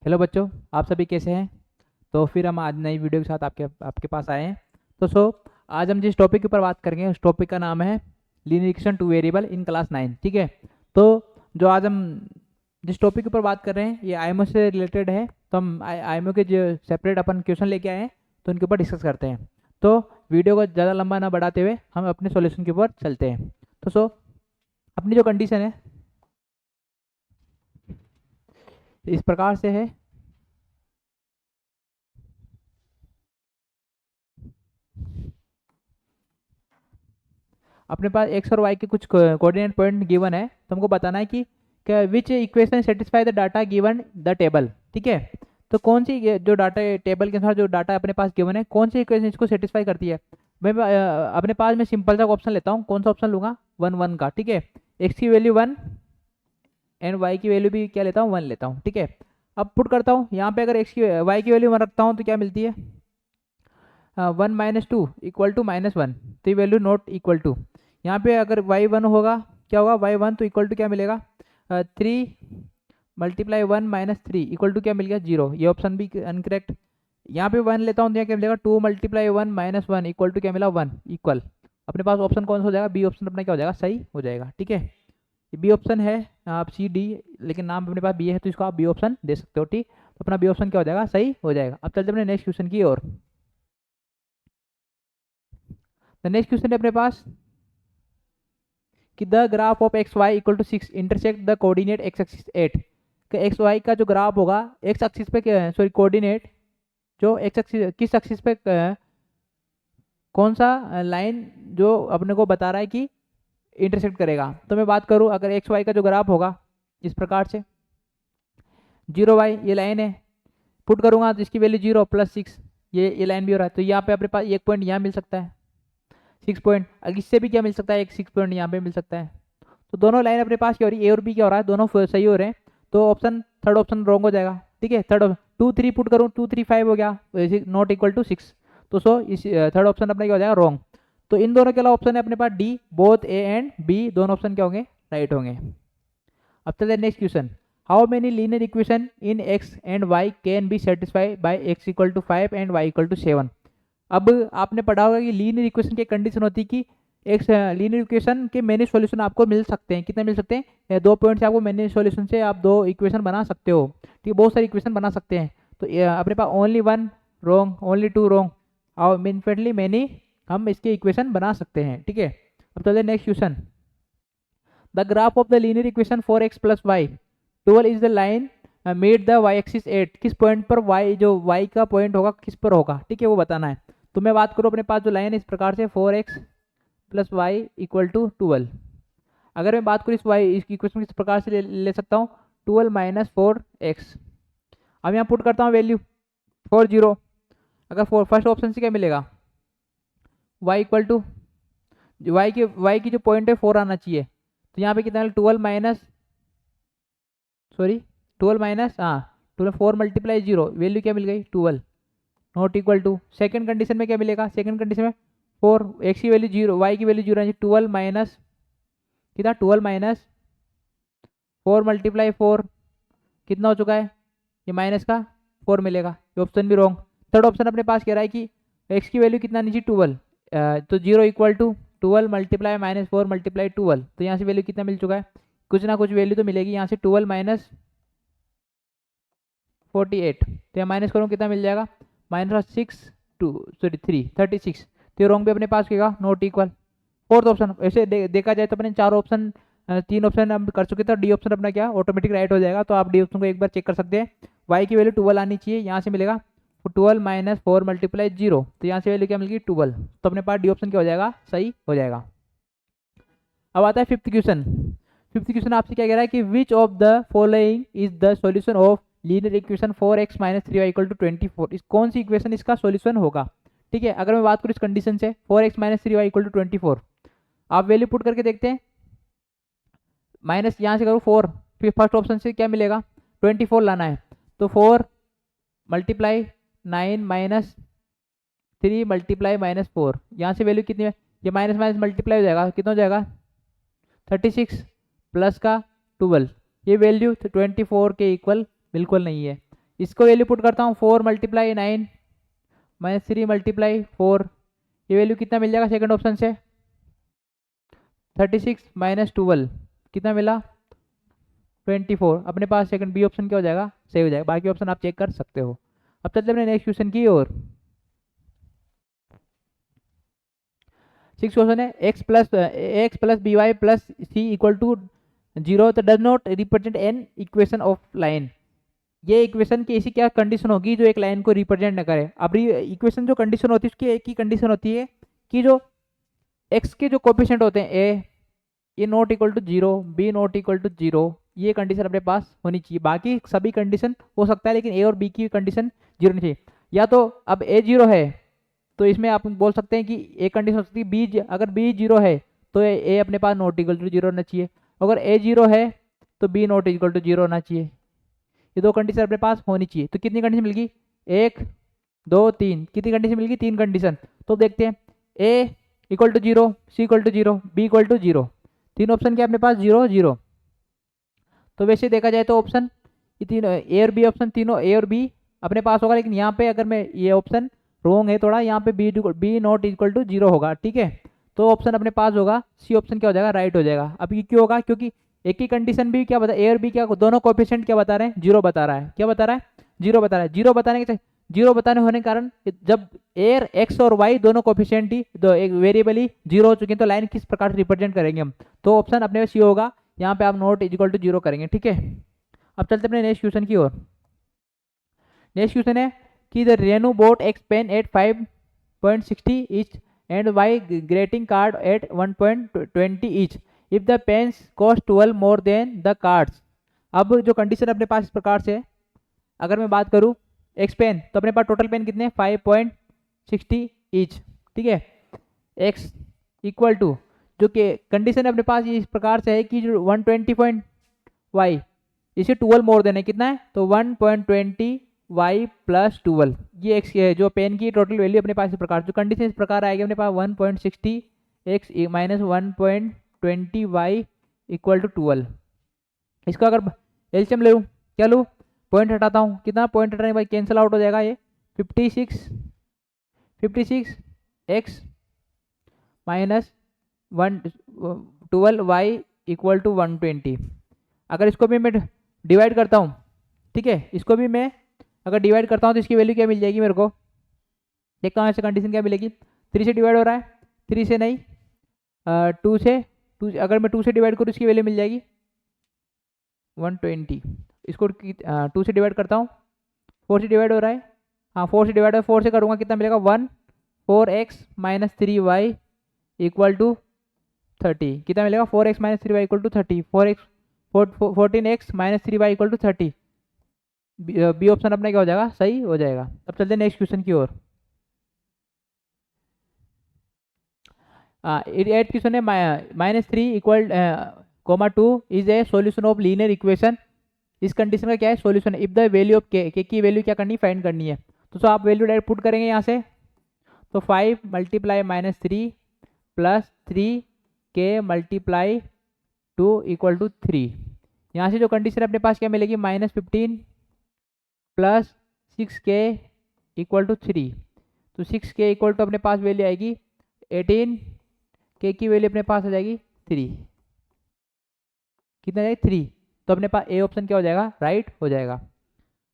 Hello बच्चों, आप सभी कैसे हैं। तो फिर हम आज नई वीडियो के साथ आपके आपके पास आए हैं। तो आज हम जिस टॉपिक के ऊपर बात करेंगे उस टॉपिक का नाम है linear equation two variable in class 9। ठीक है। तो जो आज हम जिस टॉपिक के ऊपर बात कर रहे हैं ये आईएमओ से रिलेटेड है। तो हम आईएमओ के जो सेपरेट अपन क्वेश्चन लेके आए हैं तो उनके ऊपर डिस्कस करते हैं। तो वीडियो को ज़्यादा लंबा ना बढ़ाते हुए हम अपने सॉल्यूशन के ऊपर चलते हैं। तो अपनी जो कंडीशन है इस प्रकार से है। अपने पास एक्स और वाई के कुछ कोऑर्डिनेट पॉइंट गिवन है, तो हमको बताना है कि विच equation satisfy the data given the table. ठीक है। तो कौन सी जो डाटा टेबल के अनुसार जो डाटा अपने पास गिवन है कौन सी इक्वेशन इसको सेटिस्फाई करती है। मैं अपने पास में सिंपल सा ऑप्शन लेता हूँ। कौन सा ऑप्शन लूंगा? 1 1 का। ठीक है। एक्स की वैल्यू 1 एंड वाई की वैल्यू भी क्या लेता हूँ? 1 लेता हूँ। ठीक है। अब पुट करता हूँ यहाँ पे, अगर एक्स की वाई की वैल्यू 1 रखता हूँ तो क्या मिलती है? 1 - 2 इक्वल टू -1। तो ये वैल्यू नॉट इक्वल टू, यहाँ पे अगर y1 होगा क्या होगा? y1 तो इक्वल टू क्या मिलेगा? 3 × 1 - 3 इक्वल टू क्या मिल गया? 0। ये ऑप्शन भी अनकरेक्ट। यहाँ पे 1 लेता हूँ तो यहाँ क्या मिलेगा? 2 × 1 - 1 इक्वल टू क्या मिला? 1 इक्वल। अपने पास ऑप्शन कौन सा हो जाएगा? बी ऑप्शन अपना क्या हो जाएगा? सही हो जाएगा। ठीक है। ये बी ऑप्शन है। आप सी डी, लेकिन नाम अपने पास बी है तो इसको आप बी ऑप्शन दे सकते हो। ठीक। तो अपना बी ऑप्शन क्या हो जाएगा? सही हो जाएगा। अब चलते अपने नेक्स्ट क्वेश्चन की ओर। द नेक्स्ट क्वेश्चन है अपने पास कि the graph of X Y equal to 6 intersect the coordinate X axis 8। कि एक्स वाई का जो ग्राफ होगा एक्स एक्सिस पे, सॉरी कोऑर्डिनेट जो एक्स एक्सिस किस एक्सिस पे कौन सा लाइन जो अपने को बता रहा है कि इंटरसेक्ट करेगा। तो मैं बात करूं, अगर एक्स वाई का जो ग्राफ होगा इस प्रकार से 0 y ये लाइन है, पुट करूंगा तो इसकी वैल्यू 0 + 6 ये लाइन भी हो रहा है। तो यहाँ पे अपने पास एक पॉइंट यहाँ मिल सकता है 6 पॉइंट, इससे भी क्या मिल सकता है? एक 6 पॉइंट यहाँ पे मिल सकता है। तो दोनों लाइन अपने पास क्या हो रही है? ए और बी क्या हो रहा है? दोनों सही हो रहे हैं। तो ऑप्शन थर्ड ऑप्शन रॉन्ग हो जाएगा। ठीक है। थर्ड 2 3 पुट करूँ, 2 3 5 हो गया, नॉट इक्वल टू 6। तो इस थर्ड ऑप्शन अपना क्या हो जाएगा? रॉन्ग। तो इन दोनों के अलावा ऑप्शन है अपने पास D, both A and B दोनों ऑप्शन क्या होंगे? राइट होंगे। अब चलते हैं next question. How many linear equation in x and y can be satisfy by x equal to 5 and y equal to 7। अब आपने पढ़ा होगा कि लीनियर इक्वेशन की कंडीशन होती है कि एक लीनियर इक्वेशन के मैनी सॉल्यूशन आपको मिल सकते हैं। कितने मिल सकते हैं? 2 पॉइंट से आपको मैनी सॉल्यूशन से आप 2 इक्वेशन बना सकते हो। ठीक है। बहुत सारी इक्वेशन बना सकते हैं। तो अपने पास ओनली 1 रॉन्ग, ओनली 2 रॉन्ग और इनफिनिटली मैनी हम इसके इक्वेशन बना सकते हैं। ठीक है। अब चलिए next question. The graph of the linear equation 4x + y 12 is the line made the y axis 8। किस पॉइंट पर y, जो y का पॉइंट होगा किस पर होगा? ठीक है, वो बताना है। तो मैं बात करूँ, अपने पास जो लाइन है इस प्रकार से 4x + y इक्वल टू 12। अगर मैं बात करूँ इस y इस इक्वेशन किस प्रकार से ले सकता हूँ? 12 - 4x। अब यहाँ पुट करता हूँ वैल्यू 4 0। अगर फर्स्ट ऑप्शन से क्या मिलेगा? y इक्वल टू y की जो पॉइंट है 4 आना चाहिए। तो यहाँ पे कितना? 12 माइनस, सॉरी 12 माइनस, हाँ 12 4 × 0 वैल्यू क्या मिल गई? 12 not equal to. Second condition में क्या मिलेगा? सेकंड कंडीशन में 4 एक्स की वैल्यू 0 वाई की वैल्यू 0 12 माइनस कितना? 12 माइनस 4 × 4 कितना हो चुका है? ये माइनस का 4 मिलेगा। ये ऑप्शन भी रॉन्ग। थर्ड ऑप्शन अपने पास कह रहा है कि एक्स की वैल्यू कितना नीचे? 12। तो 0 इक्वल टू 12 × -4 × 12। तो यहाँ से वैल्यू कितना मिल चुका है? कुछ ना कुछ वैल्यू तो मिलेगी यहाँ से। 12 माइनस 48, तो यहाँ माइनस करूँ कितना मिल जाएगा? -6 2 सॉरी 3 36। तो रॉन्ग भी अपने पास होगा, नॉट इक्वल। फोर्थ ऑप्शन ऐसे देखा जाए तो अपने 4 ऑप्शन 3 ऑप्शन हम कर चुके थे। डी ऑप्शन अपना क्या ऑटोमेटिक राइट हो जाएगा। तो आप डी ऑप्शन को एक बार चेक कर सकते हैं। वाई की वैल्यू 12 आनी चाहिए, यहाँ से मिलेगा 12 - 4 × 0। तो यहाँ से वैल्यू क्या मिलेगी? 12। तो अपने पास डी ऑप्शन क्या हो जाएगा? सही हो जाएगा। अब आता है फिफ्थ क्वेश्चन। फिफ्थ क्वेश्चन आपसे क्या कह रहा है कि which of the following is the solution of linear equation 4x - 3y = 24। इस कौन सी इक्वेशन इसका सॉल्यूशन होगा? ठीक है। अगर मैं बात करूँ इस कंडीशन से 4x - 3y = 24, आप वैल्यू पुट करके देखते हैं। माइनस यहाँ से करूँ 4, फिर फर्स्ट ऑप्शन से क्या मिलेगा? 24 लाना है। तो 4 × 9 - 3 × -4, यहाँ से वैल्यू कितनी है? ये माइनस माइनस मल्टीप्लाई हो जाएगा, कितना हो जाएगा? 36 प्लस का 12। ये वैल्यू 24 के इक्वल बिल्कुल नहीं है। इसको वैल्यू पुट करता हूँ 4 × 9 - 3 × 4, ये वैल्यू कितना मिल जाएगा सेकंड ऑप्शन से 36 - 12 कितना मिला 24। अपने पास सेकंड बी ऑप्शन क्या हो जाएगा सही हो जाएगा। बाकी ऑप्शन आप चेक कर सकते हो। अब चलते अपने नेक्स्ट क्वेश्चन की ओर। 6 क्वेश्चन है x plus B Y plus C equal to 0 तो does not represent an equation of line. ये इक्वेशन की ऐसी क्या कंडीशन होगी जो एक लाइन को रिप्रेजेंट न करे। अब इक्वेशन जो कंडीशन होती है उसकी एक ही कंडीशन होती है कि जो x के जो कोफिशिएंट होते हैं ए ये not equal to 0, B not equal to 0, ये कंडीशन अपने पास होनी चाहिए। बाकी सभी कंडीशन हो सकता है लेकिन ए और बी की कंडीशन 0 नहीं चाहिए। या तो अब ए 0 है तो इसमें आप बोल सकते हैं कि एक कंडीशन हो सकती है बी, अगर बी 0 है तो ए अपने पास नॉट इक्वल टू 0 होना चाहिए। अगर ए 0 है तो बी नॉट इक्वल टू 0 होना चाहिए। ये दो कंडीशन अपने पास होनी चाहिए। तो कितनी कंडीशन मिल गई 1 2 3, कितनी कंडीशन मिल गई 3 कंडीशन। तो देखते हैं a equal to 0, c equal to 0, b equal to 0, तीन ऑप्शन क्या अपने पास 0 0। तो वैसे देखा जाए तो ऑप्शन ये तीनों ए और बी ऑप्शन तीनों ए और बी अपने पास होगा। लेकिन यहाँ पे अगर मैं ये ऑप्शन रोंग है थोड़ा, यहाँ पे बी नॉट इक्वल टू 0 होगा। ठीक है, तो ऑप्शन अपने पास होगा सी ऑप्शन क्या हो जाएगा राइट हो जाएगा। अब ये क्यों होगा क्योंकि एक ही कंडीशन भी क्या बता ए और बी क्या दोनों कोएफिशिएंट क्या बता रहे हैं 0 बता रहा है। क्या बता रहा है 0 बता रहा है। 0 बताने के 0 बताने होने के कारण जब एयर एक्स और वाई दोनों कोएफिशिएंट ही एक वेरिएबल ही 0 हो चुके हैं तो लाइन किस प्रकार से रिप्रेजेंट करेंगे हम। तो ऑप्शन अपने सी होगा। यहाँ पे आप नॉट इक्वल टू 0 करेंगे। ठीक है, अब चलते अपने नेक्स्ट क्वेश्चन की ओर। नेक्स्ट क्वेश्चन है कि the Renu bought X pen at 5.60 each and Y greeting card at 1.20 each if the pens cost 12 more than the cards. अब जो कंडीशन अपने पास इस प्रकार से है, अगर मैं बात करूं एक्स पेन तो अपने पास टोटल पेन कितने 5.60 ईच। ठीक है, एक्स इक्वल टू जो कि कंडीशन अपने पास इस प्रकार से है कि जो 120 पॉइंट वाई इसे 12 मोर देना है कितना है तो 1.20 वाई प्लस 12, ये एक्स है जो पेन की टोटल वैल्यू अपने पास इस प्रकार जो कंडीशन इस प्रकार आएगी अपने पास 1.60 X minus 1.20 Y equal to 12। इसका अगर एलसीएम ले लूँ क्या लूँ पॉइंट हटाता हूँ कितना पॉइंट हटाने के बाद कैंसिल आउट हो जाएगा ये 56 X minus 12 Y equal to 120। अगर इसको भी मैं डिवाइड करता हूँ, ठीक है, इसको भी मैं अगर डिवाइड करता हूँ तो इसकी वैल्यू क्या मिल जाएगी मेरे को देखता हूँ ऐसे कंडीशन क्या मिलेगी 3 से डिवाइड हो रहा है 3 से नहीं 2 से अगर मैं 2 से डिवाइड करूँ इसकी वैल्यू मिल जाएगी 120। इसको 2 से डिवाइड करता हूँ 4 से डिवाइड हो रहा है, हाँ 4 से डिवाइड 4 से करूँगा कितना मिलेगा 4x minus 3y equal to 30 कितना मिलेगा 4x minus 3y equal to 30 14x minus 3y equal to 30। B option अपना क्या हो जाएगा सही हो जाएगा। अब चलते हैं नेक्स्ट क्वेश्चन की ओर। 8 क्वेश्चन है -3 equal (2) is a solution of linear equation. इस कंडीशन का क्या है solution if the value of के की वैल्यू क्या करनी फाइंड करनी है। तो आप वैल्यू डायरेक्ट पुट करेंगे यहाँ से तो 5 × -3 प्लस 3k × 2 इक्वल टू 3। यहाँ से जो कंडीशन अपने पास क्या मिलेगी -15 प्लस 6k इक्वल टू 3। तो 6k इक्वल टू अपने पास वैल्यू आएगी 18, k की वैल्यू अपने पास आ जाएगी 3, कितना जाएगी 3। तो अपने पास ए ऑप्शन क्या हो जाएगा राइट हो जाएगा।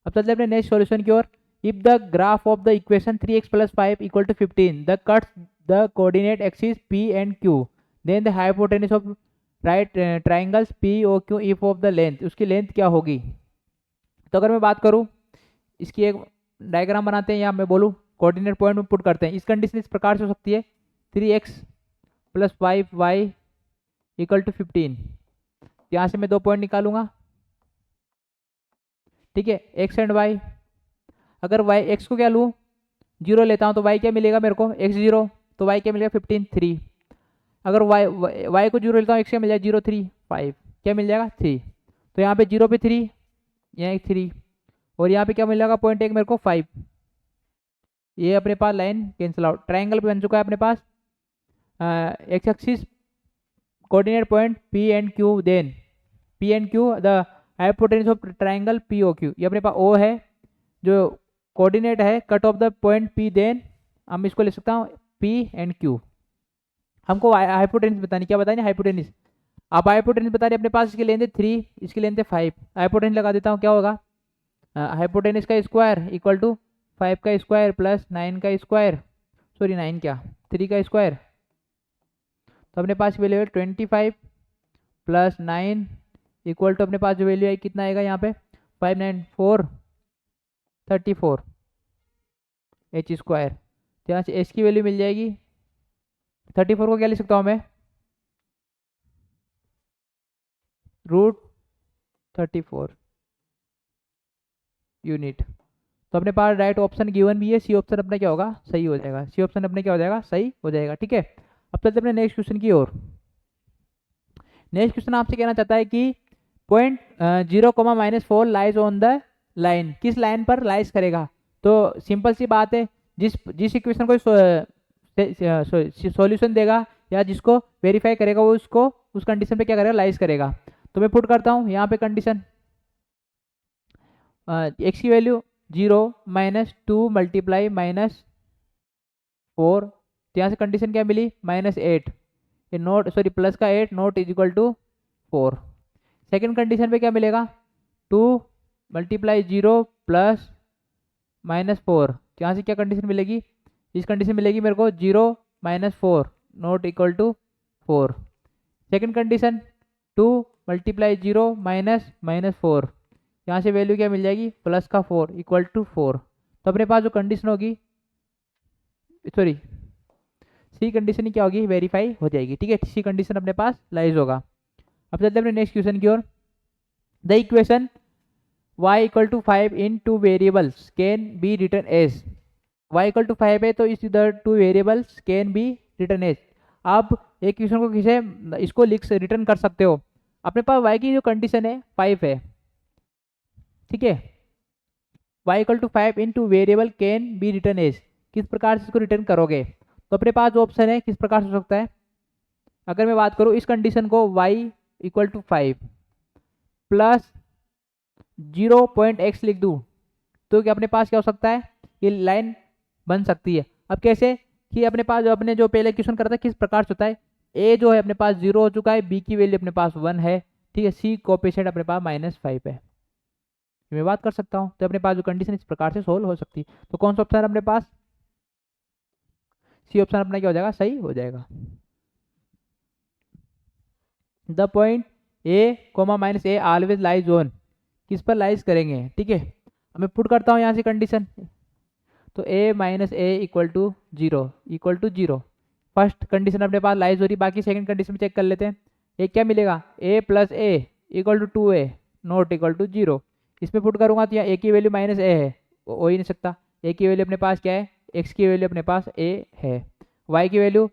अब चलते हैं अपने नेक्स्ट सॉल्यूशन की ओर। If the graph of the equation 3x + 5 equal to 15 the cuts the coordinate axis p and q then the hypotenuse of right triangles p o q if of the length, उसकी length क्या होगी। तो अगर मैं बात करूं इसकी एक डायग्राम बनाते हैं या मैं बोलूं कोऑर्डिनेट पॉइंट में पुट करते हैं। इस कंडीशन इस प्रकार से हो सकती है 3x + 5y इक्वल टू 15। यहाँ से मैं 2 पॉइंट निकालूंगा, ठीक है, x एंड y। अगर y x को क्या लूँ 0 लेता हूँ तो y क्या मिलेगा मेरे को x 0 तो y क्या मिलेगा 15 3। अगर y को 0 लेता हूँ x क्या मिल जाएगा 0 3 5 क्या मिल जाएगा 3। तो यहाँ पे 0 पे 3 यहाँ एक 3 और यहाँ पे क्या मिलेगा पॉइंट एक मेरे को 5। ये अपने पास लाइन कैंसिल आउट, ट्राइंगल बन चुका है अपने पास x axis coordinate point p and q then p and q the hypotenuse of triangle p o q। ये अपने पास o है जो कोऑर्डिनेट है cut off the point P, then हम इसको लिख सकता हूँ पी एंड क्यू। हमको हाइपोटेनस बतानी, क्या बतानी, हाइपोटेनस। आप हाइपोटेनस बता रहे अपने पास, इसकी लेंथ है 3, इसकी लेंथ है 5। हाइपोटेनस लगा देता हूँ, क्या होगा, हाइपोटेनस का स्क्वायर इक्वल टू 5 का स्क्वायर प्लस 9 का स्क्वायर, सॉरी 9 क्या, 3 का स्क्वायर। तो अपने पास वैल्यू है 25 प्लस 9 इक्वल टू अपने पास जो वैल्यू है कितना आएगा यहाँ पे, 5 9 4 34 एच स्क्वायर। तो यहाँ से एच की वैल्यू मिल जाएगी 34 को क्या लिख सकता हूँ मैं, √34 यूनिट। तो अपने पास राइट ऑप्शन गिवन भी है, सी ऑप्शन अपना क्या होगा, सही हो जाएगा, सी ऑप्शन अपने क्या हो जाएगा, सही हो जाएगा। ठीक है, अब चलते अपने नेक्स्ट क्वेश्चन की ओर। नेक्स्ट क्वेश्चन आपसे कहना चाहता है कि point 0,-4 lies on the line, किस लाइन पर लाइज करेगा। तो सिंपल सी बात है, जिस इक्वेशन को सॉल्यूशन देगा या जिसको वेरीफाई करेगा वो उसको उस कंडीशन पे क्या करेगा, लाइज करेगा। तो मैं पुट करता हूँ यहाँ पे कंडीशन, एक्स की वैल्यू 0 -2 मल्टीप्लाई -4, तो यहाँ से कंडीशन क्या मिली, -8, ये नोट सॉरी प्लस का 8 not is equal to 4। Second condition पे क्या मिलेगा, 2 मल्टीप्लाई 0 प्लस -4, तो यहाँ से क्या कंडीशन मिलेगी, इस कंडीशन मिलेगी मेरे को 0 -4 not equal to 4। Second condition 2 multiply 0 -4, यहाँ से वैल्यू क्या मिल जाएगी, प्लस का 4 इक्वल टू 4। तो अपने पास जो कंडीशन होगी, सॉरी सी कंडीशन ही क्या होगी, वेरीफाई हो जाएगी। ठीक है, सी कंडीशन अपने पास लाइज होगा। अब चलते हैं अपने नेक्स्ट क्वेश्चन की ओर। The equation y equal to 5 in two variables can be return as, y equal to 5 है तो इस इधर 2 variables can be return as. आप एक क्वेश्चन को किसे इसको लिख रिटर्न कर सकते हो, अपने पास y की जो कंडीशन है 5 है, ठीक है, y equal to 5 in two variable can be return as, किस प्रकार से इसको रिटर्न करोगे। तो अपने पास जो ऑप्शन है किस प्रकार से हो सकता है, अगर मैं बात करूँ इस कंडीशन को y equal to 5 plus 0.x लिख दूँ तो क्या अपने पास क्या हो सकता है, ये लाइन बन सकती है। अब कैसे, कि अपने पास जो अपने जो पहले क्वेश्चन करा था किस प्रकार से होता है, a जो है अपने पास 0 हो चुका है, b की वैल्यू अपने पास 1 है, ठीक है, c कोएफिशिएंट अपने पास -5 है, मैं बात कर सकता हूँ। तो अपने पास जो कंडीशन इस प्रकार से सोल्व हो सकती है। तो कौन सा ऑप्शन अपने पास, सी ऑप्शन अपना क्या हो जाएगा, सही हो जाएगा। The point a, -a always lies on, किस पर लाइज करेंगे, ठीक है, अब मैं पुट करता हूँ यहाँ से कंडीशन। तो a -a equal to 0 first condition अपने पास लाइज हो रही, बाकी सेकंड कंडीशन में चेक कर लेते हैं। एक क्या मिलेगा, a + a equal to 2a not equal to 0। इसमें पुट करूंगा तो यहाँ a की वैल्यू -a है, हो ही नहीं सकता, a की वैल्यू अपने पास क्या है, x की वैल्यू अपने पास a है, y की वैल्यू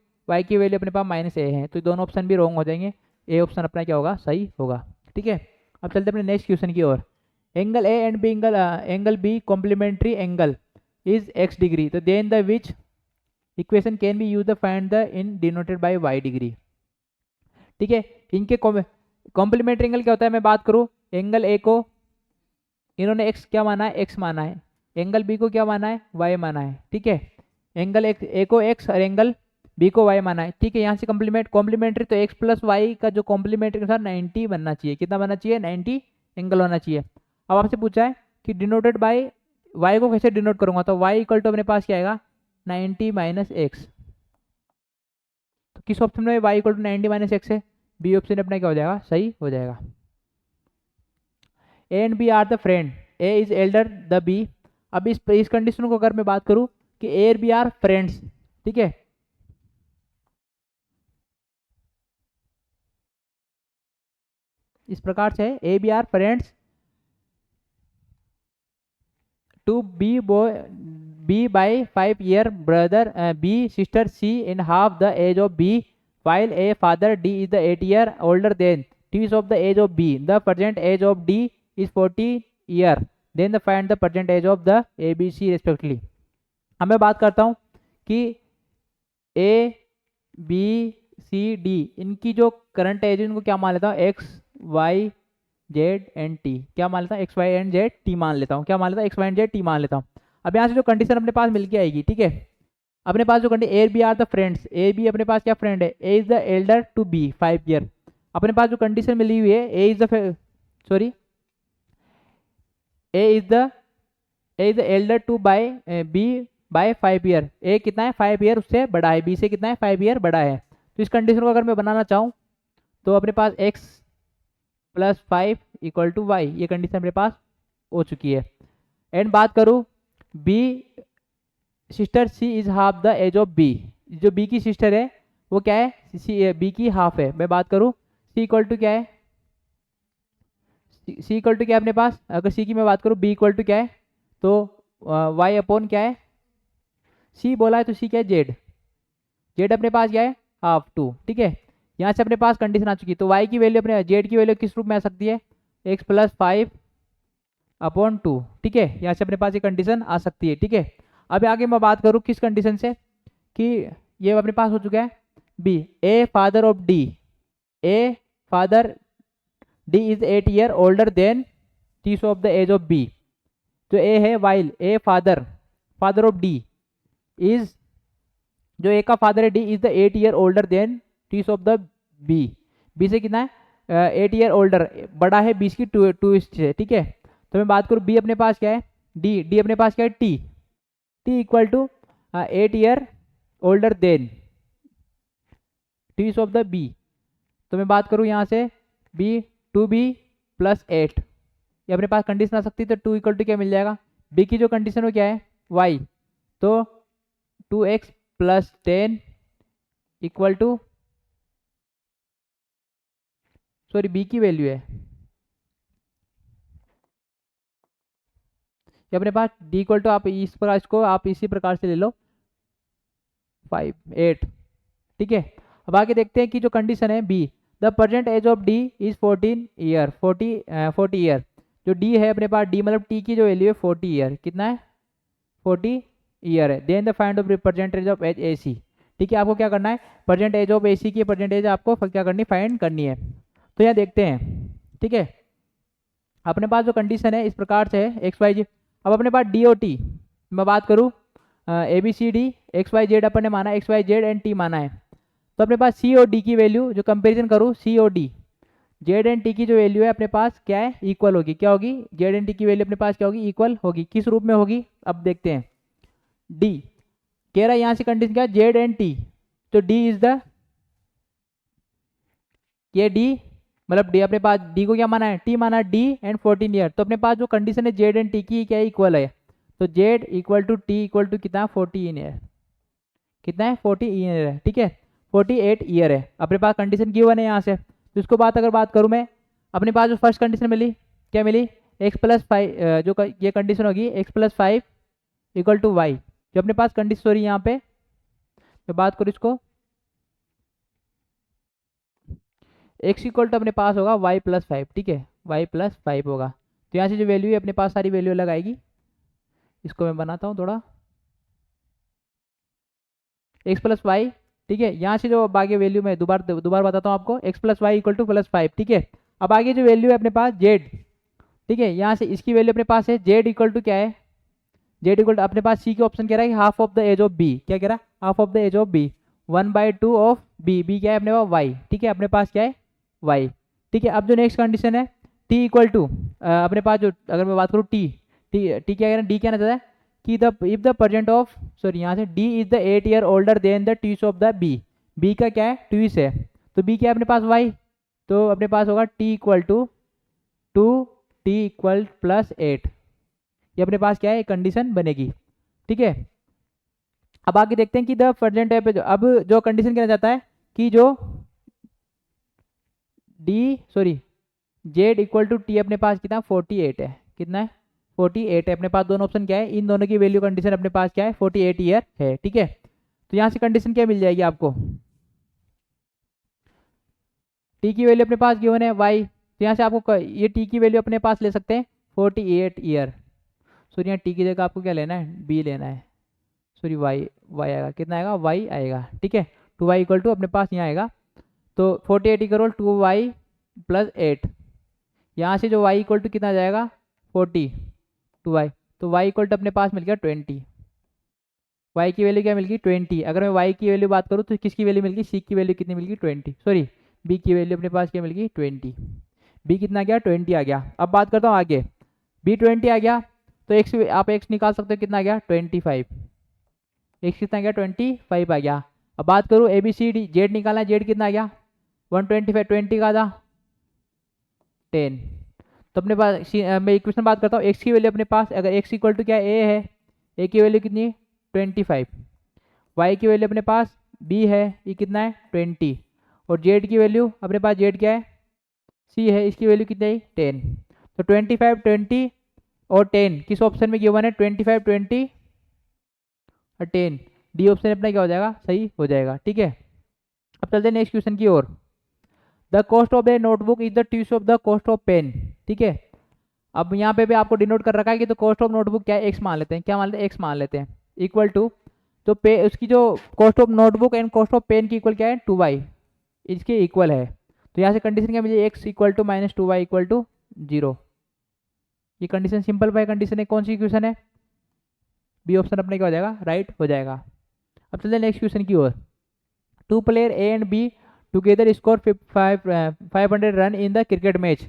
अपने पास -a है, तो दोनों ऑप्शन भी रॉन्ग हो जाएंगे, ए ऑप्शन अपना क्या होगा, सही होगा। ठीक है, अब चलते अपने नेक्स्ट क्वेश्चन की ओर। Angle A and B angle B complementary angle is x degree, तो then the which equation can be use the find the in denoted by y degree. ठीक है, इनके कॉम्प्लीमेंट्री एंगल क्या होता है, मैं बात करूं एंगल ए को इन्होंने x क्या माना है, x माना है, एंगल बी को क्या माना है, y माना है, ठीक है, एंगल ए को x और एंगल बी को y माना है, ठीक है। यहाँ से कॉम्प्लीमेंट्री तो x + y का जो कॉम्प्लीमेंट्री के साथ 90 बनना चाहिए, कितना बनना चाहिए, 90 एंगल होना चाहिए। अब आपसे पूछा है कि डिनोटेड बाय y को कैसे डिनोट करूंगा, तो y इक्वल टू अपने पास क्या आएगा, 90 - x। तो किस ऑप्शन में y इक्वल टू 90 - x है, बी ऑप्शन अपना क्या हो जाएगा, सही हो जाएगा। A and B are the friend, A is elder the B. अब इस कंडीशन को अगर मैं बात करूं कि ए और बी आर फ्रेंड्स, ठीक है, इस प्रकार से A B are friends to B by 5 year brother, b sister c in half the age of b, while a father d is the 8 year older than t is of the age of b, the present age of d is 40 year, then the find the present age of the a b c respectively। अब मैं बात करता हूँ कि a b c d इनकी जो current as इनको क्या मान लेता हूँ, x y Z and T, क्या मान लेता हूँ, X Y and Z T मान लेता हूँ, क्या मान लेता हूँ, X Y and Z T मान लेता हूँ। अब यहाँ से जो कंडीशन अपने पास मिल के आएगी, ठीक है, अपने पास जो condition A B are the friends, A B अपने पास क्या फ्रेंड है, A is the elder to B 5 year. अपने पास जो कंडीशन मिली हुई है, A is the sorry A is the elder to by B by 5 year, A कितना है 5 ईयर उससे बड़ा है, बी से कितना है 5 ईयर बड़ा है। तो इस कंडीशन को अगर मैं बनाना चाहूँ तो अपने पास x plus 5 equal to Y, ये कंडीशन अपने पास हो चुकी है। एंड बात करूँ B sister C is half the age of B, जो बी की सिस्टर है वो क्या है, सी बी की हाफ है। मैं बात करूँ सी इक्वल टू क्या है, सी इक्वल टू क्या है अपने पास, अगर सी की मैं बात करूँ बी इक्वल टू क्या है, तो वाई अपॉन क्या है, सी बोला है तो सी क्या है जेड, जेड अपने पास क्या है हाफ 2, ठीक है। यहाँ से अपने पास कंडीशन आ चुकी है, तो वाई की वैल्यू अपने जेड की वैल्यू किस रूप में आ सकती है, एक्स प्लस 5/2, ठीक है। यहाँ से अपने पास ये कंडीशन आ सकती है, ठीक है। अब आगे मैं बात करूँ किस कंडीशन से, कि ये अपने पास हो चुका है B, A father of D, A father D is 8 year older than T of the age of B. तो ए है while A father of D is, जो ए का फादर है D is the 8 year older than T of the B, B से कितना है 8 year older, बड़ा है 20 की 2 से, ठीक है। तो मैं बात करूँ बी अपने पास क्या है, डी अपने पास क्या है T equal to 8 year older than T of the B. तो मैं बात करूँ यहाँ से बी 2b प्लस 8, ये अपने पास कंडीशन आ सकती है। तो 2 इक्वल टू क्या मिल जाएगा, बी की जो कंडीशन हो क्या है y, तो 2x plus 10 equal to, sorry B की वैल्यू है ये अपने पास डी इक्वल टू, आप इस प्रकार इसको आप इसी प्रकार से ले लो 8, ठीक है। अब आगे देखते हैं कि जो कंडीशन है B, the present age of D is 14 year, 40 year, जो डी है अपने पास डी मतलब टी की जो वैल्यू है 40 ईयर, कितना है 40 ईयर है। Then the find of present age of age A C, ठीक है। आपको क्या करना है, present age of A C की प्रेजेंट एज आपको क्या करनी, फाइंड करनी है। तो यहाँ देखते हैं, ठीक है, अपने पास जो कंडीशन है इस प्रकार से है एक्स वाई जी। अब अपने पास डी ओ टी मैं बात करूँ, A B C D X Y Z अपन ने माना, X Y Z and T माना है। तो अपने पास सी और डी की वैल्यू जो कंपेरिजन करूँ, सी और डी जेड एंड टी की जो वैल्यू है अपने पास क्या है, इक्वल होगी, क्या होगी, जेड एंड टी की वैल्यू अपने पास क्या होगी, इक्वल होगी। किस रूप में होगी, अब देखते हैं। डी कह रहा है यहाँ से कंडीशन क्या है, जेड एंड टी, तो डी इज द, ये डी मतलब डी अपने पास डी को क्या माना है, टी माना, डी एंड 14 ईयर। तो अपने पास जो कंडीशन है जेड एंड टी की क्या इक्वल है, तो Z equal to T equal to कितना 14 ईयर, कितना है 40 ईयर है, ठीक है, 48 ईयर है। अपने पास कंडीशन गिवन है यहाँ से। तो इसको अगर बात करूँ मैं, अपने पास जो फर्स्ट कंडीशन मिली क्या मिली, एक्स प्लस 5, जो ये कंडीशन होगी X plus 5 equal to Y, जो अपने पास कंडीशन सॉरी यहाँ पे मैं बात करूँ इसको, एक्स इक्वल टू अपने पास होगा वाई प्लस 5, ठीक है, वाई प्लस 5 होगा। तो यहाँ से जो वैल्यू है अपने पास सारी वैल्यू लगाएगी, इसको मैं बनाता हूँ थोड़ा, एक्स प्लस वाई, ठीक है। यहाँ से जो आगे वैल्यू मैं दोबारा बताता हूँ आपको, X plus Y equal to plus 5, ठीक है। अब आगे जो वैल्यू है अपने पास जेड, ठीक है, यहाँ से इसकी वैल्यू अपने पास है जेड इक्वल टू क्या है, जेड इक्वल टू अपने पास सी के ऑप्शन कह रहा है half of the age of B, क्या कह रहा है, half of the age of B, 1/2 of B, B क्या है अपने पास वाई, ठीक है, अपने पास क्या है वाई, ठीक है। अब जो नेक्स्ट कंडीशन है टी इक्वल टू अपने पास जो, अगर मैं बात करूँ टी टी टी क्या कह रहा है, डी क्या चाहता है कि the if the present of, sorry यहाँ से D is the 8 year older than the twice of the B, B का क्या है ट्यूस है, तो बी क्या है अपने पास वाई, तो अपने पास होगा T equal to 2 T equal plus 8, ये अपने पास क्या है कंडीशन बनेगी, ठीक है। अब आगे देखते हैं कि द प्रेजेंट है पे अब जो कंडीशन कहना चाहता है कि जो D sorry Z equal to T अपने पास कितना 48 है, कितना है 48 है। अपने पास दोनों ऑप्शन क्या है, इन दोनों की वैल्यू कंडीशन अपने पास क्या है 48 ईयर है, ठीक है। तो यहाँ से कंडीशन क्या मिल जाएगी आपको, टी की वैल्यू अपने पास गिवन है वाई, तो यहाँ से आपको ये टी की वैल्यू अपने पास ले सकते हैं 48 ईयर, सॉरी यहाँ टी की जगह आपको क्या लेना है, बी लेना है, सॉरी वाई, वाई आएगा, कितना आएगा वाई आएगा, ठीक है। 2y इक्वल टू अपने पास यहाँ आएगा, तो 48 इक्वल 2y प्लस 8, यहाँ से जो y इक्वल टू कितना आ जाएगा 40 टू y, तो y इक्वल टू अपने पास मिल गया 20। y की वैल्यू क्या मिल गई 20। अगर मैं y की वैल्यू बात करूँ तो किसकी वैल्यू मिल गई, c की वैल्यू कितनी मिल गई 20, सॉरी b की वैल्यू अपने पास क्या मिल गई 20। b कितना आ गया 20 आ गया। अब बात करता हूँ आगे, b 20 आ गया तो x आप x निकाल सकते हो, कितना आ गया 25। x कितना आ गया 25 आ गया। अब बात करूँ A B C D, Z निकालना है, जेड कितना आ गया 125, 20 का था 10। तो अपने पास मैं इक्वेशन बात करता हूँ, x की वैल्यू अपने पास, अगर x इक्वल टू क्या a है, a की वैल्यू कितनी 25, y की वैल्यू अपने पास b है, ये कितना है 20, और z की वैल्यू अपने पास z क्या है c है, इसकी वैल्यू कितनी है 10। तो 25, 20 और 10 किस ऑप्शन में गिवन है 25, 20 और 10, डी ऑप्शन अपना क्या हो जाएगा सही हो जाएगा। ठीक है, अब चलते हैं नेक्स्ट क्वेश्चन की ओर। The cost of a notebook is the twice of the cost of pen. ठीक है, अब यहाँ पे भी आपको डिनोट कर रखा है कि तो कॉस्ट ऑफ नोटबुक क्या है एक्स मान लेते हैं, क्या मान लेते हैं एक्स मान लेते हैं, इक्वल टू तो पे उसकी जो cost of notebook and cost of pen की इक्वल क्या है 2y, इसके इक्वल है। तो यहाँ से कंडीशन क्या मिली x equal to minus 2y equal to 0। ये कंडीशन सिंपल बाय कंडीशन है, कौन सी इक्वेशन है, बी ऑप्शन अपने क्या हो जाएगा राइट हो जाएगा। अब चलते हैं नेक्स्ट क्वेश्चन की ओर। Two player A and B together score 500 run in the cricket match.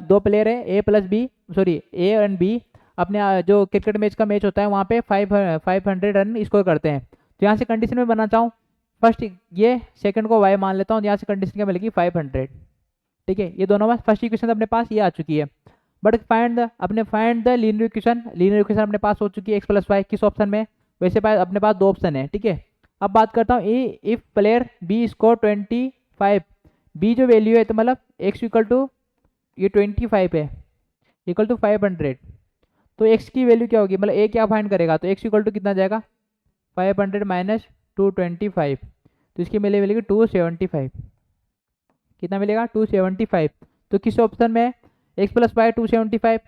दो प्लेयर है A plus B, sorry A and B अपने जो क्रिकेट मैच का मैच होता है वहाँ पे 500 रन स्कोर करते हैं। तो यहाँ से कंडीशन में बनाता हूँ, फर्स्ट ये सेकंड को y मान लेता हूँ, यहाँ से कंडीशन क्या मिलेगी 500। ठीक है, ये दोनों में फर्स्ट इक्वेशन अपने पास ये आ चुकी है। But find the linear equation, linear equation अपने पास हो चुकी है एक्स प्लस वाई, किस ऑप्शन में, वैसे अपने पास दो ऑप्शन है। ठीक है, अब बात करता हूँ if player B score 25, B जो वैल्यू है तो मतलब एक्स इक्वल टू ये 25 है इक्वल टू 500, तो एक्स की वैल्यू क्या होगी, मतलब ए क्या फाइंड करेगा, तो एक्स इक्वल टू कितना जाएगा 500 माइनस 225, तो इसकी मिलेगी 275, कितना मिलेगा 275। तो किस ऑप्शन में X plus Y 275,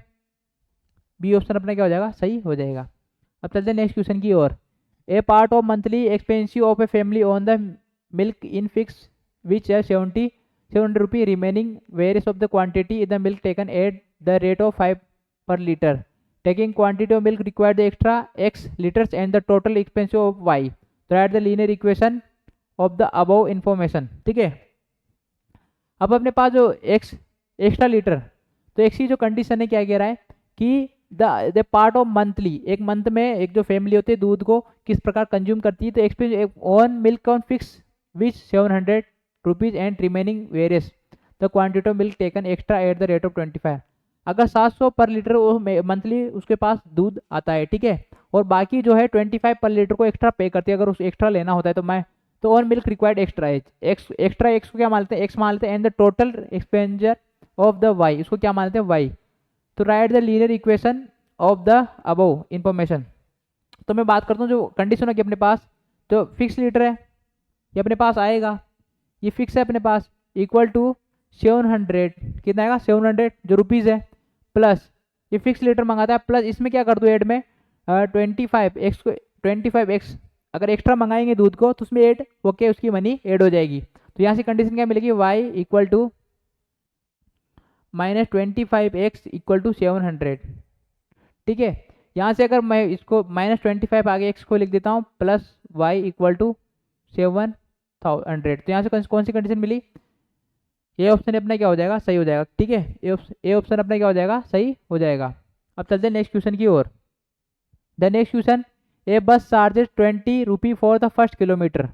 B option अपना क्या हो जाएगा सही हो जाएगा। अब चलते हैं नेक्स्ट क्वेश्चन की ओर। A part of monthly expensive of a family on the milk in fix which है 700 rupee remaining various of the quantity in the milk taken at the rate of 5 per litre, taking quantity of milk required the extra x litres and the total expensive of y, तो at the linear equation of the above information. ठीक है, अब अपने पास जो x extra litre, तो x की जो कंडीशन है क्या कह रहा है कि द पार्ट ऑफ मंथली, एक मंथ में एक जो फैमिली होती है दूध को किस प्रकार कंज्यूम करती है, तो expense on milk on fix which 700 rupees and remaining various the quantity of milk taken extra eight the rate of 25। अगर 700 पर लीटर मंथली उसके पास दूध आता है, ठीक है, और बाकी जो है 25 पर लीटर को एक्स्ट्रा पे करती है, अगर उस एक्स्ट्रा लेना होता है तो मैं तो on milk required extra X को क्या मानते हैं एक्स मान लेते हैं, and the total expenditure of the Y, इसको क्या मानते हैं वाई, तो write the linear equation of the above information. तो मैं बात करता हूँ जो कंडीशन है कि अपने पास तो फिक्स लीटर है, ये अपने पास आएगा, ये फिक्स है अपने पास इक्वल टू 700, कितना आएगा 700 जो रुपीज़ है, प्लस ये फिक्स लीटर मंगाता है, प्लस इसमें क्या कर दूँ एड में 25x अगर एक्स्ट्रा मंगाएंगे दूध को तो उसमें एड ओके उसकी मनी ऐड हो जाएगी। तो यहाँ से कंडीशन क्या मिलेगी y equal to minus 25x equal to 700। ठीक है, यहाँ से अगर मैं इसको -25 आगे x को लिख देता हूँ प्लस y इक्वल टू 700, तो यहाँ से कौन सी कंडीशन मिली, ये ऑप्शन अपना क्या हो जाएगा सही हो जाएगा। ठीक है, ए ऑप्शन अपना क्या हो जाएगा सही हो जाएगा। अब चलते हैं नेक्स्ट क्वेश्चन की ओर। द नेक्स्ट क्वेश्चन, ए बस charges 20 rupee for the first kilometre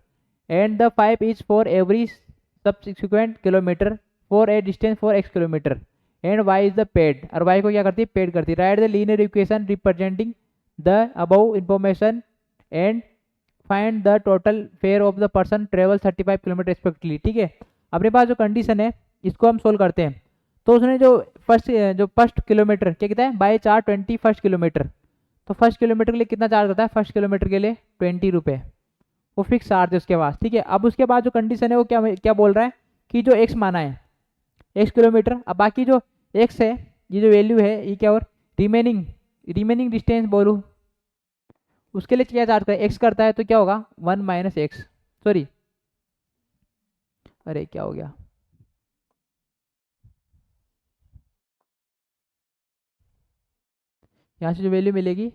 and the 5 is for every subsequent kilometre for a distance for x kilometre and y is the paid, और y को क्या करती है पेड करती है। Right the linear equation representing the above information and find the total fair of the person travel 35 kilometre respectively. ठीक है, अपने पास जो कंडीशन है इसको हम सोल्व करते हैं। तो उसने जो फर्स्ट किलोमीटर क्या कहता है बाय चार 20 फर्स्ट किलोमीटर, तो फर्स्ट किलोमीटर के लिए कितना चार्ज करता है, फर्स्ट किलोमीटर के लिए 20 रुपये, वो फिक्स चार्ज है उसके पास। ठीक है, अब उसके बाद जो कंडीशन है वो क्या क्या बोल रहा है कि जो x माना है x किलोमीटर, अब बाकी जो x है ये जो वैल्यू है ये क्या और रिमेनिंग डिस्टेंस बोलूँ उसके लिए क्या चार्ज करें x करता है तो क्या होगा 1 माइनस एक्स, सॉरी अरे क्या हो गया यहाँ से जो वैल्यू मिलेगी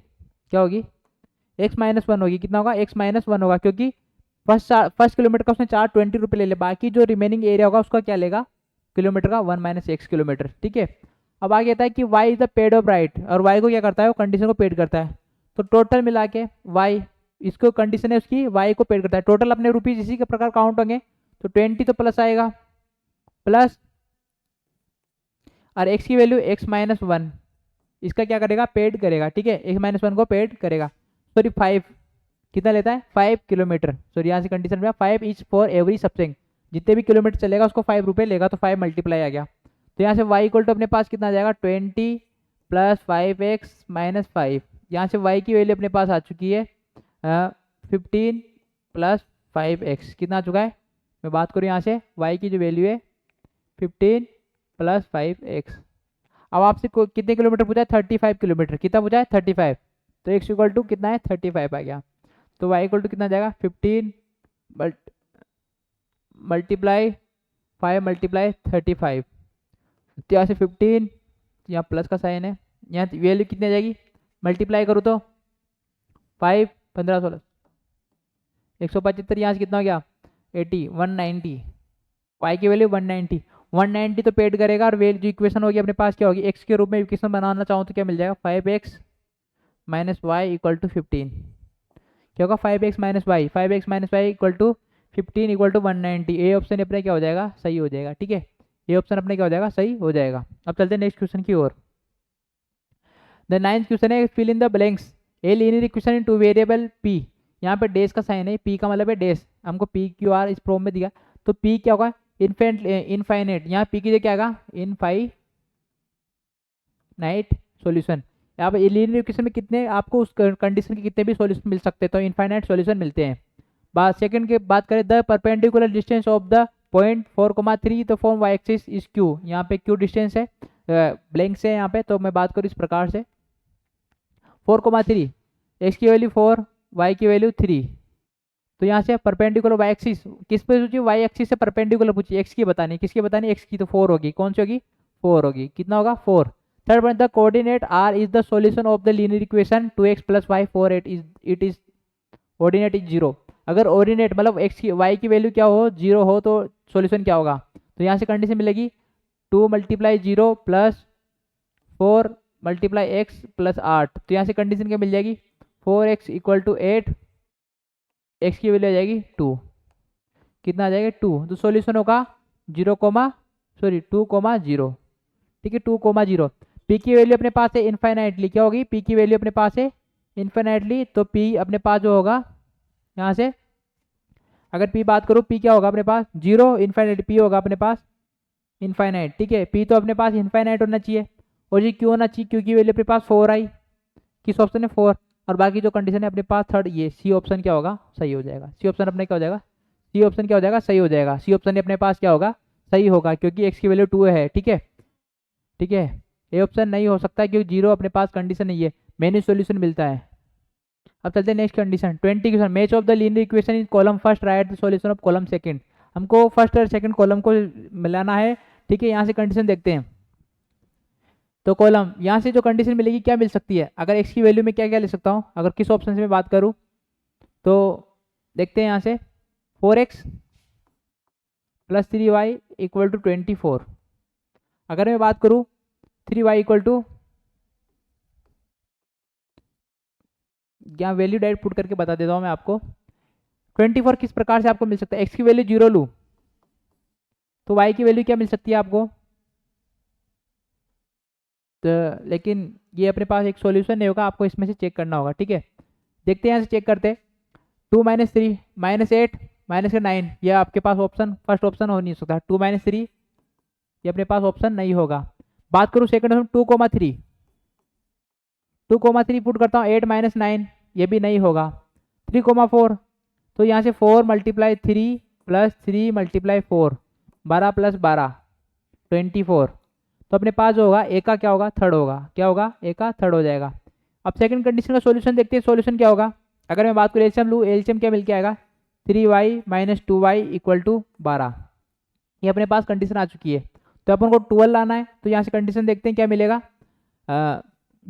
क्या होगी, x-1 होगी। कितना होगा, x-1 होगा, क्योंकि फर्स्ट किलोमीटर का उसने 20 रुपये ले लिया, बाकी जो रिमेनिंग एरिया होगा उसका क्या लेगा, किलोमीटर का 1 - x किलोमीटर। ठीक है, अब आगे कहता है कि y is the paid of right, और y को क्या करता है, वो कंडीशन को पेड करता है। तो टोटल मिला के y, इसको कंडीशन है उसकी, y को पेड करता है। टोटल अपने रुपीज इसी के प्रकार काउंट होंगे, तो 20 तो प्लस आएगा, प्लस और x की वैल्यू x-1, इसका क्या करेगा, पेड करेगा। ठीक है, x-1 को पेड करेगा। सॉरी 5, कितना लेता है, 5 किलोमीटर। सॉरी यहाँ से कंडीशन में 5 इज फॉर एवरी सबसेंग, जितने भी किलोमीटर चलेगा उसको 5 रुपये लेगा, तो 5 मल्टीप्लाई आ गया। तो यहाँ से y इक्वल टू अपने पास कितना आ जाएगा, 20 + 5x - 5। यहाँ से y की वैल्यू अपने पास आ चुकी है 15 + 5x, कितना आ चुका है। मैं बात करूँ यहाँ से y की जो वैल्यू है 15 + 5x। अब आपसे कितने किलोमीटर पूछा है, 35 किलोमीटर। कितना पूछा है, 35। तो x इक्वल टू कितना है, 35 आ गया। तो y इक्वल टू कितना जाएगा, 15 मल्टीप्लाई 5 मल्टीप्लाई 35। तो यहाँ से 15, यहाँ प्लस का साइन है, यहाँ वैल्यू कितनी आ जाएगी, मल्टीप्लाई करूँ तो 5 15 16 175, यहाँ से कितना हो गया 80 190। y की वैल्यू 190, 190 तो पेड करेगा, और वैल्यू जो इक्वेशन होगी अपने पास क्या होगी, x के रूप में इक्वेशन बनाना चाहूँ तो क्या मिल जाएगा, 5x - y = 15। क्या होगा, 5x - y, 5x - y = 15 = 190। A option अपने क्या हो जाएगा, सही हो जाएगा। ठीक है, ये ऑप्शन अपने क्या हो जाएगा, सही हो जाएगा। अब चलते हैं नेक्स्ट क्वेश्चन की ओर। द 9th क्वेश्चन है, fill in the blanks a linear equation in two variable p। यहाँ पे डेज का साइन है, p का मतलब है डेज, हमको p q r इस प्रॉब्लम में दिया। तो p क्या होगा, इनफाइनाइट, यहाँ p की जगह क्या आएगा, इनफाइनाइट सॉल्यूशन। यहाँ पे लीनियर इक्वेशन में कितने आपको उस कंडीशन के कितने भी सॉल्यूशन मिल सकते हैं, तो इनफाइनाइट सॉल्यूशन मिलते हैं। सेकंड की बात करें, the perpendicular distance of the point 4,3 तो form Y axis is Q. यहाँ पे क्यू डिस्टेंस है, ब्लैंक से यहाँ पे, तो मैं बात करूँ इस प्रकार से 4,3, एक्स की वैल्यू 4, वाई की वैल्यू 3। तो यहाँ से परपेंडिकुलर वाई एक्सिस किस पे पूछी, वाई एक्सिस से परपेंडिकुलर पूछी, एक्स की बतानी, किसकी बतानी, एक्स की। तो 4 होगी, कौन सी होगी, 4 होगी। कितना होगा, 4। Third point, the coordinate R is the solution of the linear equation 2x + y 4 it is ordinate is 0। अगर ऑर्डिनेट मतलब एक्स की वाई की वैल्यू क्या हो, 0 हो, तो सॉल्यूशन क्या होगा। तो यहाँ से कंडीशन मिलेगी 2 × 0 + 4 × x + 8। तो यहाँ से कंडीशन क्या मिल जाएगी, 4x = 8, x की वैल्यू आ जाएगी 2। कितना आ जाएगा, 2। तो सॉल्यूशन होगा 2,0। ठीक है, 2,0। p की वैल्यू अपने पास है इनफाइनाइटली, क्या होगी, p की वैल्यू अपने पास है इनफाइनाइटली। तो p अपने पास जो होगा, यहाँ से अगर p बात करूँ, p क्या होगा अपने पास, 0 इनफाइनाइट, p होगा अपने पास इनफाइनाइट। ठीक है, p तो अपने पास इनफाइनाइट होना चाहिए, और ये क्यों होना चाहिए, क्योंकि वैल्यू अपने पास 4 आई, किस ऑप्शन है 4। और बाकी जो कंडीशन है अपने पास थर्ड, ये सी ऑप्शन क्या होगा, सही हो जाएगा। सी ऑप्शन अपने क्या हो जाएगा, सी ऑप्शन क्या हो जाएगा, सही हो जाएगा। सी ऑप्शन अपने पास क्या होगा, सही होगा, क्योंकि x की वैल्यू 2 है। ठीक है, ठीक है, ए ऑप्शन नहीं हो सकता, क्योंकि 0 अपने पास कंडीशन नहीं है, मैंने सॉल्यूशन मिलता है। अब चलते हैं next condition 20 question, match of the linear equation in column first right the solution of column second. हमको फर्स्ट और सेकंड कॉलम को मिलाना है। ठीक है, यहाँ से कंडीशन देखते हैं। तो कॉलम यहाँ से जो कंडीशन मिलेगी क्या मिल सकती है, अगर x की वैल्यू में क्या क्या ले सकता हूँ, अगर किस ऑप्शन से मैं बात करूँ, तो देखते हैं यहाँ से 4x + 3y = 24। अगर मैं बात करूँ 3y = यहाँ वैल्यू डायरेक्ट पुट करके बता देता हूँ मैं आपको। 24 किस प्रकार से आपको मिल सकता है, x की वैल्यू 0 लूँ तो y की वैल्यू क्या मिल सकती है आपको। तो लेकिन ये अपने पास एक सॉल्यूशन नहीं होगा, आपको इसमें से चेक करना होगा। ठीक है, देखते हैं यहाँ से चेक करते हैं। 2 - 3 -8 -9, ये आपके पास ऑप्शन फर्स्ट ऑप्शन हो नहीं सकता। 2 - 3 ये अपने पास ऑप्शन नहीं होगा। बात करूँ सेकंड ऑप्शन 2,3, 2,3 पुट करता हूँ, 8 - 9 ये भी नहीं होगा। 3,4 तो यहाँ से 4 × 3 + 3 × 4 12 + 12 24। तो अपने पास जो होगा ए का क्या होगा, थर्ड होगा, क्या होगा, ए का थर्ड हो जाएगा। अब सेकंड कंडीशन का सॉल्यूशन देखते हैं, सॉल्यूशन क्या होगा। अगर मैं बात करूँ एलसीएम लूँ, एलसीएम क्या मिल के आएगा, 3y - 2y = 12। ये अपने पास कंडीशन आ चुकी है, तो अपन को 12 लाना है। तो यहाँ से कंडीशन देखते हैं क्या मिलेगा,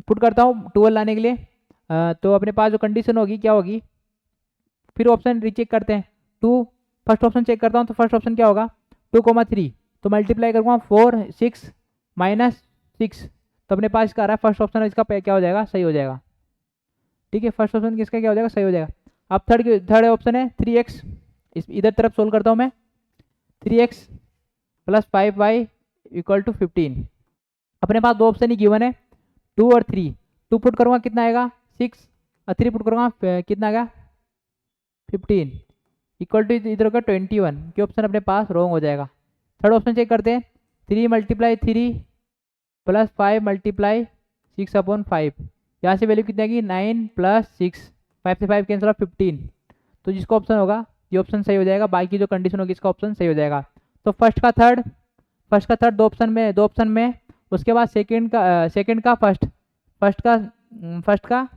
पुट करता हूँ 12 लाने के लिए। तो अपने पास जो कंडीशन होगी क्या होगी, फिर ऑप्शन रीचेक करते हैं। 2 फर्स्ट ऑप्शन चेक करता हूँ, तो फर्स्ट ऑप्शन क्या होगा 2,3, तो मल्टीप्लाई करूँगा 4 6 -6, तो अपने पास इसका आ रहा है फर्स्ट ऑप्शन, इसका क्या हो जाएगा, सही हो जाएगा। ठीक है, फर्स्ट ऑप्शन किसका क्या हो जाएगा, सही हो जाएगा। अब थर्ड ऑप्शन है 3x, इस इधर तरफ सोल्व करता हूँ मैं। 3x + 5y = 15। अपने पास दो ऑप्शन ही गिवन है 2 और 3। 2 पुट करूँगा कितना आएगा 6, और 3 पुट करूँगा कितना आएगा 15 = इधर होगा 21, कि ऑप्शन अपने पास रॉन्ग हो जाएगा। थर्ड ऑप्शन चेक करते हैं। 3 × 3 + 5 × 6/5, यहाँ से वैल्यू कितनी आएगी 9 + 6, 5 से 5 कैंसिल, 15। तो जिसका ऑप्शन होगा ये ऑप्शन सही हो जाएगा, बाकी जो कंडीशन होगी इसका ऑप्शन सही हो जाएगा। तो फर्स्ट का थर्ड दो ऑप्शन में, उसके बाद सेकंड का फर्स्ट का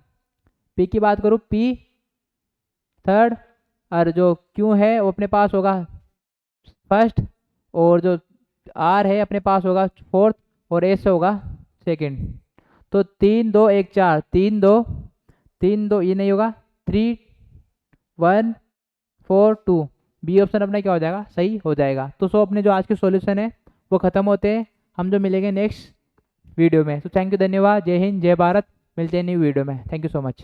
पी की बात करूँ पी थर्ड, और जो क्यू है वो अपने पास होगा फर्स्ट, और जो आर है अपने पास होगा फोर्थ, और एस होगा सेकंड। तो 3 2 1 4, 3 2 ये नहीं होगा, 3 1 4 2, बी ऑप्शन अपना क्या हो जाएगा, सही हो जाएगा। तो सो अपने जो आज के सॉल्यूशन है वो खत्म होते हैं, हम जो मिलेंगे नेक्स्ट वीडियो में। तो थैंक यू, धन्यवाद, जय हिंद, जय भारत, मिलते हैं न्यू वीडियो में। Thank you so much.